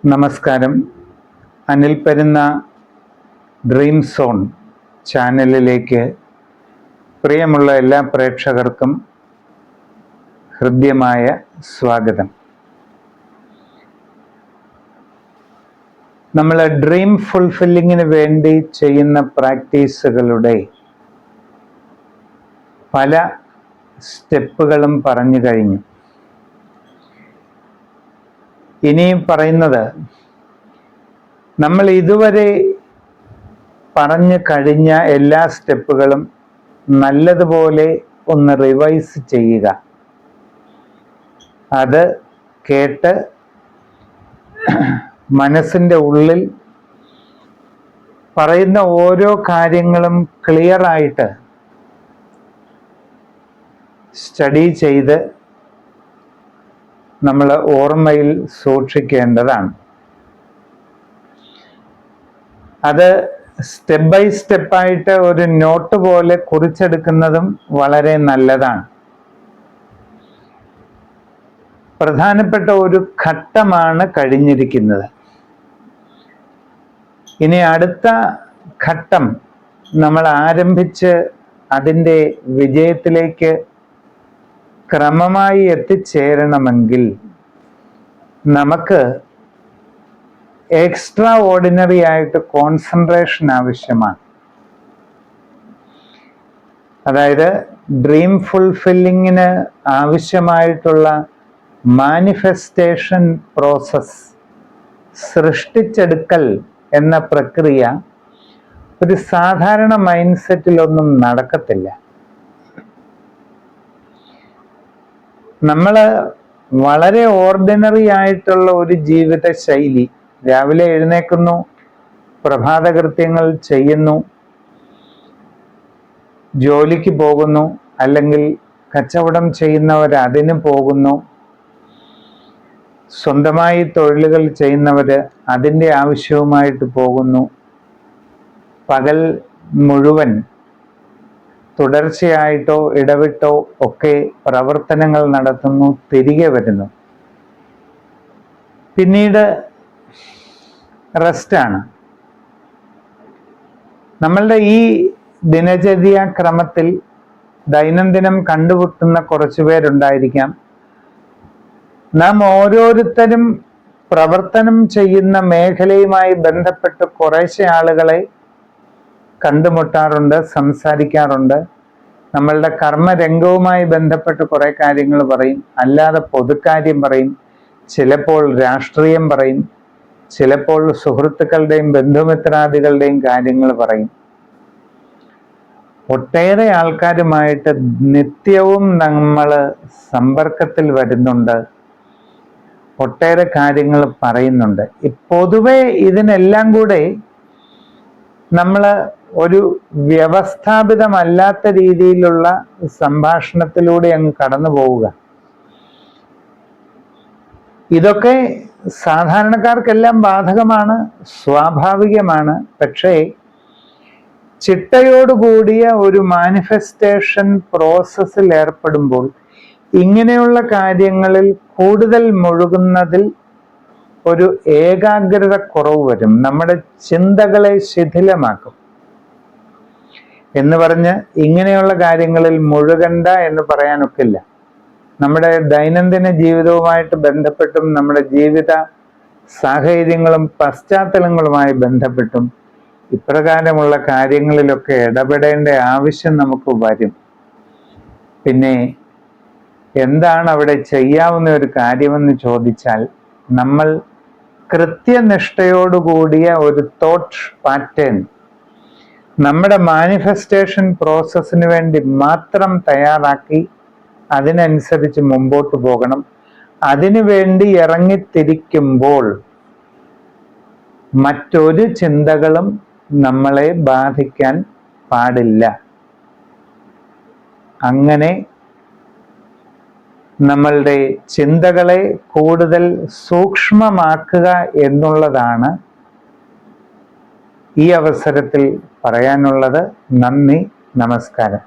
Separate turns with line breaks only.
നമസ്കാരം. Anil പരുന്ന dream zone ചാനലിലേക്ക് പ്രിയമുള്ള എല്ലാ പ്രേക്ഷകർക്കും ഹൃദ്യമായ സ്വാഗതം. നമ്മൾ ഡ്രീം ഫുൾഫില്ലിങ്ങിന് വേണ്ടി ചെയ്യുന്ന പ്രാക്ടീസുകളുടെ പല സ്റ്റെപ്പുകളും പറഞ്ഞു കഴിഞ്ഞു. ഇനിയും പറയുന്നത്, നമ്മൾ ഇതുവരെ പറഞ്ഞു കഴിഞ്ഞ എല്ലാ സ്റ്റെപ്പുകളും നല്ലതുപോലെ ഒന്ന് റിവൈസ് ചെയ്യുക. അത് കേട്ട് മനസ്സിൻ്റെ ഉള്ളിൽ പറയുന്ന ഓരോ കാര്യങ്ങളും ക്ലിയറായിട്ട് സ്റ്റഡി ചെയ്ത് നമ്മൾ ഓർമ്മയിൽ സൂക്ഷിക്കേണ്ടതാണ്. അത് സ്റ്റെപ്പ് ബൈ സ്റ്റെപ്പായിട്ട് ഒരു നോട്ട് പോലെ കുറിച്ചെടുക്കുന്നതും വളരെ നല്ലതാണ്. പ്രധാനപ്പെട്ട ഒരു ഘട്ടമാണ് കഴിഞ്ഞിരിക്കുന്നത്. ഇനി അടുത്ത ഘട്ടം നമ്മൾ ആരംഭിച്ച് അതിൻ്റെ വിജയത്തിലേക്ക് ക്രമമായി എത്തിച്ചേരണമെങ്കിൽ നമുക്ക് എക്സ്ട്രാ ഓർഡിനറി ആയിട്ട് കോൺസെൻട്രേഷൻ ആവശ്യമാണ്. അതായത് ഡ്രീം ഫുൾഫില്ലിങ്ങിന് ആവശ്യമായിട്ടുള്ള മാനിഫെസ്റ്റേഷൻ പ്രോസസ്, സൃഷ്ടിച്ചെടുക്കൽ എന്ന പ്രക്രിയ ഒരു സാധാരണ മൈൻഡ് സെറ്റിലൊന്നും നടക്കത്തില്ല. നമ്മൾ വളരെ ഓർഡിനറി ആയിട്ടുള്ള ഒരു ജീവിത ശൈലി, രാവിലെ എഴുന്നേൽക്കുന്നു, പ്രഭാതകൃത്യങ്ങൾ ചെയ്യുന്നു, ജോലിക്ക് പോകുന്നു, അല്ലെങ്കിൽ കച്ചവടം ചെയ്യുന്നവർ അതിന് പോകുന്നു, സ്വന്തമായി തൊഴിലുകൾ ചെയ്യുന്നവർ അതിൻ്റെ ആവശ്യവുമായിട്ട് പോകുന്നു, പകൽ മുഴുവൻ തുടർച്ചയായിട്ടോ ഇടവിട്ടോ ഒക്കെ പ്രവർത്തനങ്ങൾ നടത്തുന്നു, തിരികെ വരുന്നു, പിന്നീട് റെസ്റ്റാണ്. നമ്മളുടെ ഈ ദിനചര്യാക്രമത്തിൽ ദൈനംദിനം കണ്ടുമുട്ടുന്ന കുറച്ചു പേരുണ്ടായിരിക്കാം. നാം ഓരോരുത്തരും പ്രവർത്തനം ചെയ്യുന്ന മേഖലയുമായി ബന്ധപ്പെട്ട് കുറേശ്ശെ ആളുകളെ കണ്ടുമുട്ടാറുണ്ട്, സംസാരിക്കാറുണ്ട്. നമ്മളുടെ കർമ്മരംഗവുമായി ബന്ധപ്പെട്ട് കുറേ കാര്യങ്ങൾ പറയും, അല്ലാതെ പൊതുക്കാര്യം പറയും, ചിലപ്പോൾ രാഷ്ട്രീയം പറയും, ചിലപ്പോൾ സുഹൃത്തുക്കളുടെയും ബന്ധുമിത്രാദികളുടെയും കാര്യങ്ങൾ പറയും. ഒട്ടേറെ ആൾക്കാരുമായിട്ട് നിത്യവും നമ്മൾ സമ്പർക്കത്തിൽ വരുന്നുണ്ട്, ഒട്ടേറെ കാര്യങ്ങൾ പറയുന്നുണ്ട്. പൊതുവെ ഇതിനെല്ലാം കൂടെ നമ്മൾ ഒരു വ്യവസ്ഥാപിതമല്ലാത്ത രീതിയിലുള്ള സംഭാഷണത്തിലൂടെ അങ്ങ് കടന്നു പോവുക. ഇതൊക്കെ സാധാരണക്കാർക്കെല്ലാം ബാധകമാണ്, സ്വാഭാവികമാണ്. പക്ഷേ ചിട്ടയോടുകൂടിയ ഒരു മാനിഫെസ്റ്റേഷൻ പ്രോസസ്സിൽ ഏർപ്പെടുമ്പോൾ ഇങ്ങനെയുള്ള കാര്യങ്ങളിൽ കൂടുതൽ മുഴുകുന്നതിൽ ഒരു ഏകാഗ്രത കുറവ് വരും, നമ്മുടെ ചിന്തകളെ ശിഥിലമാക്കും. എന്ന് പറഞ്ഞ് ഇങ്ങനെയുള്ള കാര്യങ്ങളിൽ മുഴുകണ്ട എന്ന് പറയാനൊക്കില്ല. നമ്മുടെ ദൈനംദിന ജീവിതവുമായിട്ട് ബന്ധപ്പെട്ടും നമ്മുടെ ജീവിത സാഹചര്യങ്ങളും പശ്ചാത്തലങ്ങളുമായി ബന്ധപ്പെട്ടും ഇപ്രകാരമുള്ള കാര്യങ്ങളിലൊക്കെ ഇടപെടേണ്ട ആവശ്യം നമുക്ക് വരും. പിന്നെ എന്താണ് അവിടെ ചെയ്യാവുന്ന ഒരു കാര്യമെന്ന് ചോദിച്ചാൽ, നമ്മൾ കൃത്യനിഷ്ഠയോടുകൂടിയ ഒരു തോട്ട് പാറ്റേൺ നമ്മുടെ മാനിഫെസ്റ്റേഷൻ പ്രോസസ്സിന് വേണ്ടി മാത്രം തയ്യാറാക്കി അതിനനുസരിച്ച് മുമ്പോട്ട് പോകണം. അതിനു വേണ്ടി ഇറങ്ങിത്തിരിക്കുമ്പോൾ മറ്റൊരു ചിന്തകളും നമ്മളെ ബാധിക്കാൻ പാടില്ല. അങ്ങനെ നമ്മളുടെ ചിന്തകളെ കൂടുതൽ സൂക്ഷ്മമാക്കുക എന്നുള്ളതാണ് ഈ അവസരത്തിൽ പറയാനുള്ളത്. നന്ദി, നമസ്കാരം.